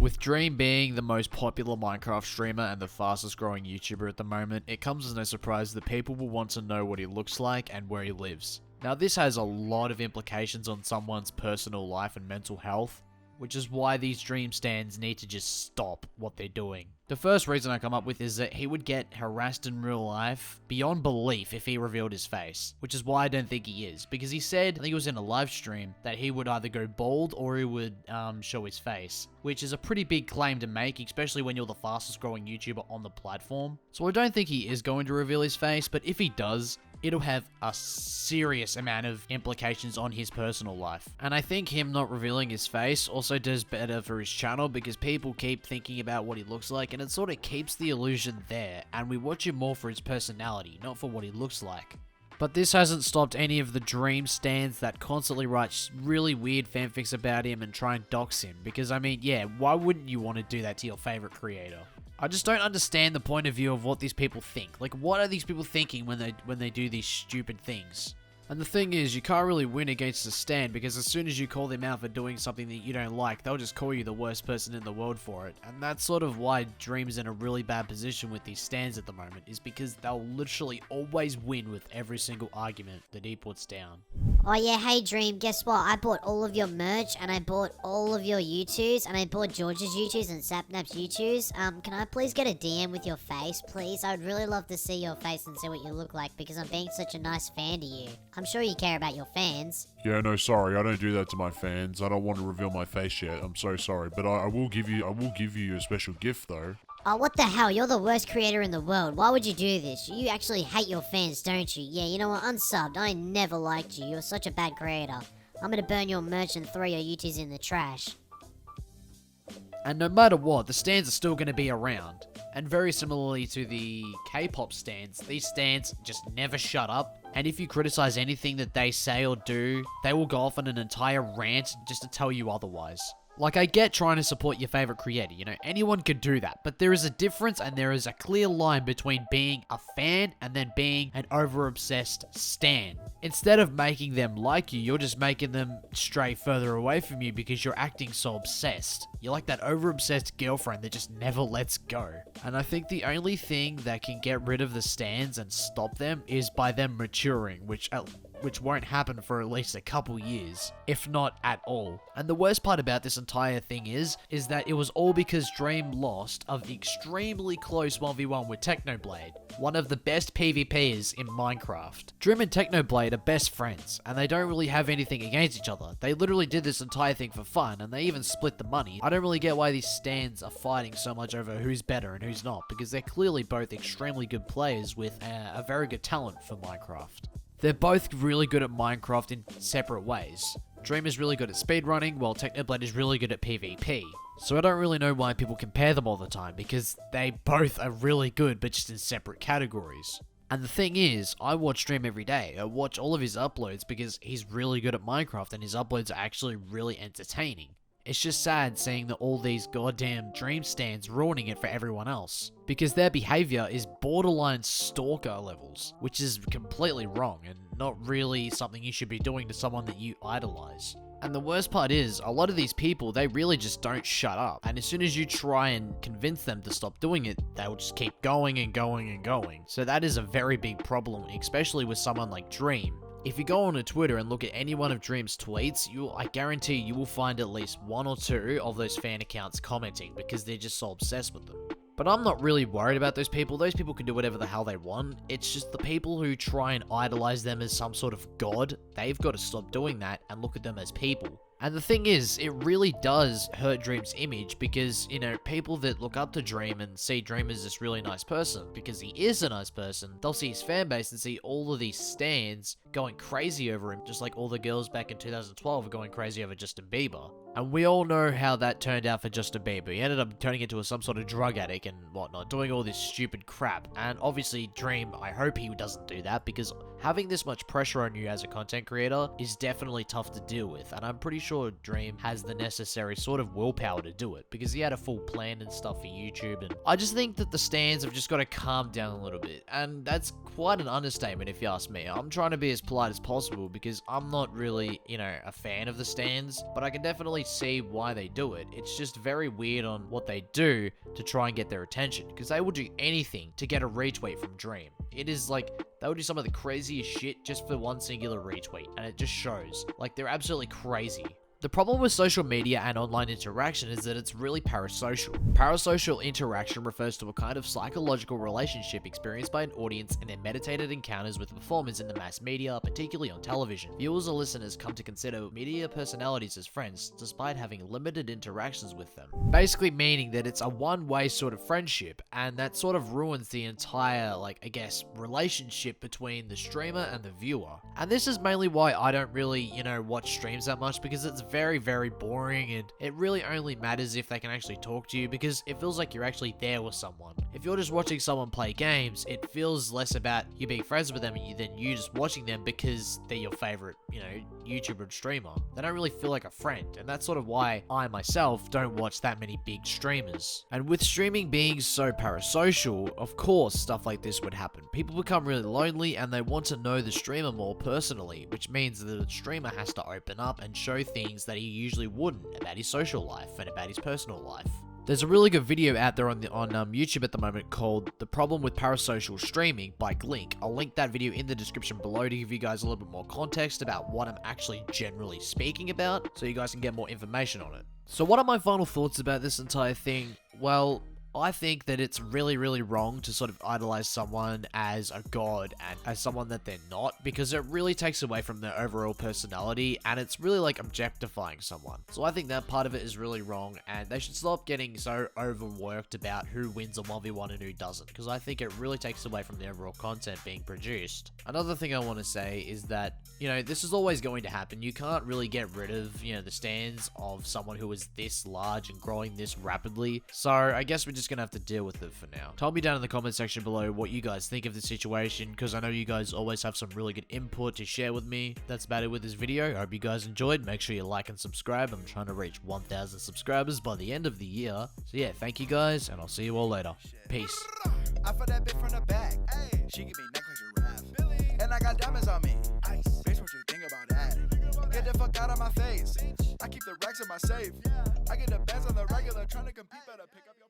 With Dream being the most popular Minecraft streamer and the fastest growing YouTuber at the moment, it comes as no surprise that people will want to know what he looks like and where he lives. Now this has a lot of implications on someone's personal life and mental health, which is why these Dream stands need to just stop what they're doing. The first reason I come up with is that he would get harassed in real life beyond belief if he revealed his face, which is why I don't think he is, because he said, I think it was in a live stream, that he would either go bald or he would show his face, which is a pretty big claim to make, especially when you're the fastest growing YouTuber on the platform. So I don't think he is going to reveal his face, but if he does, it'll have a serious amount of implications on his personal life. And I think him not revealing his face also does better for his channel because people keep thinking about what he looks like and it sort of keeps the illusion there and we watch him more for his personality, not for what he looks like. But this hasn't stopped any of the Dream stands that constantly write really weird fanfics about him and try and dox him because I mean, yeah, why wouldn't you want to do that to your favorite creator? I just don't understand the point of view of what these people think. Like, what are these people thinking when they do these stupid things? And the thing is, you can't really win against a stan because as soon as you call them out for doing something that you don't like, they'll just call you the worst person in the world for it. And that's sort of why Dream's in a really bad position with these stans at the moment, is because they'll literally always win with every single argument that he puts down. Oh yeah, hey Dream, guess what? I bought all of your merch, and I bought all of your YouTubes, and I bought George's YouTubes and Sapnap's YouTubes. Can I please get a DM with your face, please? I would really love to see your face and see what you look like, because I'm being such a nice fan to you. I'm sure you care about your fans. Yeah, no, sorry, I don't do that to my fans. I don't want to reveal my face yet. I'm so sorry, but I will give you a special gift though. Oh, what the hell? You're the worst creator in the world. Why would you do this? You actually hate your fans, don't you? Yeah, you know what? Unsubbed. I never liked you. You're such a bad creator. I'm gonna burn your merch and throw your YouTubes in the trash. And no matter what, the stands are still going to be around. And very similarly to the K-pop stands, these stands just never shut up. And if you criticize anything that they say or do, they will go off on an entire rant just to tell you otherwise. Like, I get trying to support your favorite creator, you know, anyone could do that, but there is a difference and there is a clear line between being a fan and then being an over-obsessed stan. Instead of making them like you, you're just making them stray further away from you because you're acting so obsessed. You're like that over-obsessed girlfriend that just never lets go. And I think the only thing that can get rid of the stans and stop them is by them maturing, which won't happen for at least a couple years, if not at all. And the worst part about this entire thing is that it was all because Dream lost an extremely close 1v1 with Technoblade, one of the best PvPers in Minecraft. Dream and Technoblade are best friends, and they don't really have anything against each other. They literally did this entire thing for fun, and they even split the money. I don't really get why these stans are fighting so much over who's better and who's not, because they're clearly both extremely good players with a very good talent for Minecraft. They're both really good at Minecraft in separate ways. Dream is really good at speedrunning, while Technoblade is really good at PvP. So I don't really know why people compare them all the time, because they both are really good, but just in separate categories. And the thing is, I watch Dream every day. I watch all of his uploads because he's really good at Minecraft, and his uploads are actually really entertaining. It's just sad seeing that all these goddamn Dream stands ruining it for everyone else. Because their behavior is borderline stalker levels, which is completely wrong and not really something you should be doing to someone that you idolize. And the worst part is, a lot of these people, they really just don't shut up. And as soon as you try and convince them to stop doing it, they'll just keep going and going and going. So that is a very big problem, especially with someone like Dream. If you go onto Twitter and look at any one of Dream's tweets, I guarantee you will find at least one or two of those fan accounts commenting because they're just so obsessed with them. But I'm not really worried about those people. Those people can do whatever the hell they want. It's just the people who try and idolize them as some sort of god, they've got to stop doing that and look at them as people. And the thing is, it really does hurt Dream's image because, you know, people that look up to Dream and see Dream as this really nice person, because he is a nice person, they'll see his fan base and see all of these stans going crazy over him, just like all the girls back in 2012 are going crazy over Justin Bieber. And we all know how that turned out for Justin Bieber. He ended up turning into some sort of drug addict and whatnot, doing all this stupid crap. And obviously, Dream, I hope he doesn't do that, because having this much pressure on you as a content creator is definitely tough to deal with. And I'm pretty sure Dream has the necessary sort of willpower to do it, because he had a full plan and stuff for YouTube. And I just think that the stans have just got to calm down a little bit. And that's quite an understatement if you ask me. I'm trying to be as polite as possible because I'm not really, you know, a fan of the stans, but I can definitely see why they do it. It's just very weird on what they do to try and get their attention, because they will do anything to get a retweet from Dream. It is like, they will do some of the craziest shit just for one singular retweet, and it just shows. Like, they're absolutely crazy. The problem with social media and online interaction is that it's really parasocial. Parasocial interaction refers to a kind of psychological relationship experienced by an audience in their meditated encounters with performers in the mass media, particularly on television. Viewers or listeners come to consider media personalities as friends, despite having limited interactions with them. Basically meaning that it's a one-way sort of friendship, and that sort of ruins the entire, like, I guess, relationship between the streamer and the viewer. And this is mainly why I don't really, watch streams that much, because it's very, very boring, and it really only matters if they can actually talk to you, because it feels like you're actually there with someone. If you're just watching someone play games, it feels less about you being friends with them than you just watching them because they're your favorite, YouTuber or streamer. They don't really feel like a friend, and that's sort of why I myself don't watch that many big streamers. And with streaming being so parasocial, of course stuff like this would happen. People become really lonely and they want to know the streamer more personally, which means that the streamer has to open up and show things that he usually wouldn't about his social life and about his personal life. There's a really good video out there on YouTube at the moment called The Problem with Parasocial Streaming by Glink. I'll link that video in the description below to give you guys a little bit more context about what I'm actually generally speaking about, so you guys can get more information on it. So what are my final thoughts about this entire thing? Well, I think that it's really, really wrong to sort of idolize someone as a god and as someone that they're not, because it really takes away from their overall personality, and it's really like objectifying someone. So I think that part of it is really wrong, and they should stop getting so overworked about who wins a 1v1 and who doesn't, because I think it really takes away from the overall content being produced. Another thing I want to say is that, this is always going to happen. You can't really get rid of, the stands of someone who is this large and growing this rapidly. So I guess we're just gonna have to deal with it for now. Tell me down in the comment section below what you guys think of the situation, because I know you guys always have some really good input to share with me. That's about it with this video. I hope you guys enjoyed. Make sure you like and subscribe. I'm trying to reach 1,000 subscribers by the end of the year. So yeah, thank you guys, and I'll see you all later. Peace. I feel that bitch from the back. She give me neck like a giraffe. And I got diamonds on me. Bitch, what you think about that? Get the fuck out of my face. I keep the racks in my safe. I get the bands on the regular, trying to compete, better pick up your